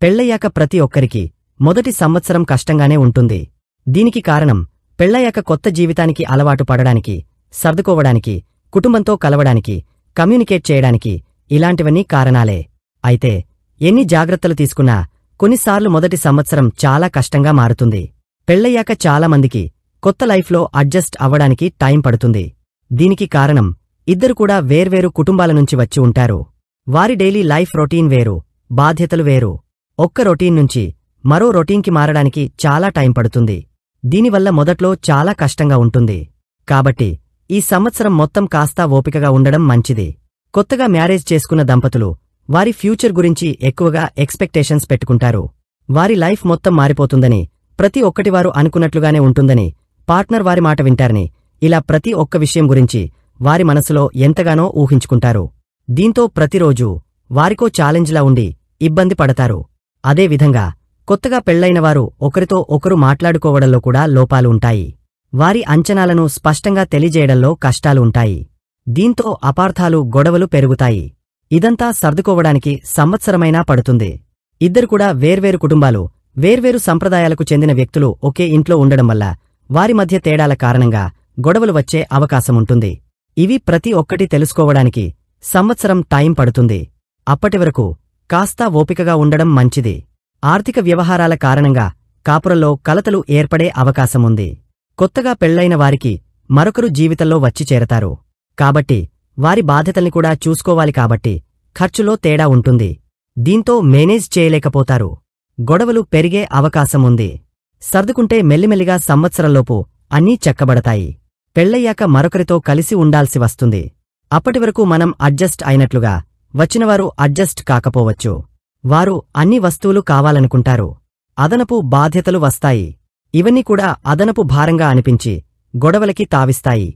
పెళ్లయ్యాక ప్రతి ఒక్కరికి మొదటి సంవత్సరం కష్టంగానే ఉంటుంది. దీనికి కారణం పెళ్లయ్యాక కొత్త జీవితానికి అలవాటు పడడానికి, సర్దుకోవడానికి, కుటుంబంతో కలవడానికి, కమ్యూనికేట్ చేయడానికి ఇలాంటివన్నీ కారణాలే. అయితే ఎన్ని జాగ్రత్తలు తీసుకున్నా కొన్నిసార్లు మొదటి సంవత్సరం చాలా కష్టంగా మారుతుంది. పెళ్లయ్యాక చాలామందికి కొత్త లైఫ్లో అడ్జస్ట్ అవ్వడానికి టైం పడుతుంది. దీనికి కారణం ఇద్దరు కూడా వేర్వేరు కుటుంబాల నుంచి వచ్చి ఉంటారు. వారి డైలీ లైఫ్ రొటీన్ వేరు, బాధ్యతలు వేరు. ఒక్క రొటీన్ నుంచి మరో రొటీన్కి మారడానికి చాలా టైం పడుతుంది. దీనివల్ల మొదట్లో చాలా కష్టంగా ఉంటుంది. కాబట్టి ఈ సంవత్సరం మొత్తం కాస్తా ఓపికగా ఉండడం మంచిది. కొత్తగా మ్యారేజ్ చేసుకున్న దంపతులు వారి ఫ్యూచర్ గురించి ఎక్కువగా ఎక్స్పెక్టేషన్స్ పెట్టుకుంటారు. వారి లైఫ్ మొత్తం మారిపోతుందని, ప్రతి ఒక్కటి వారు అనుకున్నట్లుగానే ఉంటుందని, పార్ట్నర్ వారి మాట వింటారని, ఇలా ప్రతి ఒక్క విషయం గురించి వారి మనసులో ఎంతగానో ఊహించుకుంటారు. దీంతో ప్రతిరోజూ వారికో ఛాలెంజ్లా ఉండి ఇబ్బంది పడతారు. అదేవిధంగా కొత్తగా పెళ్లైనవారు ఒకరితో ఒకరు మాట్లాడుకోవడంలో కూడా లోపాలు ఉంటాయి. వారి అంచనాలను స్పష్టంగా తెలియజేయడంలో కష్టాలు ఉంటాయి. దీంతో అపార్థాలు, గొడవలు పెరుగుతాయి. ఇదంతా సర్దుకోవడానికి సంవత్సరమైనా పడుతుంది. ఇద్దరు కూడా వేర్వేరు కుటుంబాలు, వేర్వేరు సంప్రదాయాలకు చెందిన వ్యక్తులు ఒకే ఇంట్లో ఉండడం వల్ల వారి మధ్య తేడాల కారణంగా గొడవలు వచ్చే అవకాశముంటుంది. ఇవి ప్రతి ఒక్కటి తెలుసుకోవడానికి సంవత్సరం టైం పడుతుంది. అప్పటివరకు కాస్తా ఓపికగా ఉండడం మంచిది. ఆర్థిక వ్యవహారాల కారణంగా కాపురంలో కలతలు ఏర్పడే అవకాశముంది. కొత్తగా పెళ్లైన వారికి మరొకరు జీవితంలో వచ్చి చేరతారు. కాబట్టి వారి బాధ్యతల్ని కూడా చూసుకోవాలి. కాబట్టి ఖర్చులో తేడా ఉంటుంది. దీంతో మేనేజ్ చేయలేకపోతారు. గొడవలు పెరిగే అవకాశముంది. సర్దుకుంటే మెల్లిమెల్లిగా సంవత్సరంలోపు అన్నీ చక్కబడతాయి. పెళ్లయ్యాక మరొకరితో కలిసి ఉండాల్సి వస్తుంది. అప్పటివరకు మనం అడ్జస్ట్ అయినట్లుగా వచ్చినవారు అడ్జస్ట్ కాకపోవచ్చు. వారు అన్ని వస్తువులు కావాలనుకుంటారు. అదనపు బాధ్యతలు వస్తాయి. ఇవన్నీ కూడా అదనపు భారంగా అనిపించి గొడవలకి తావిస్తాయి.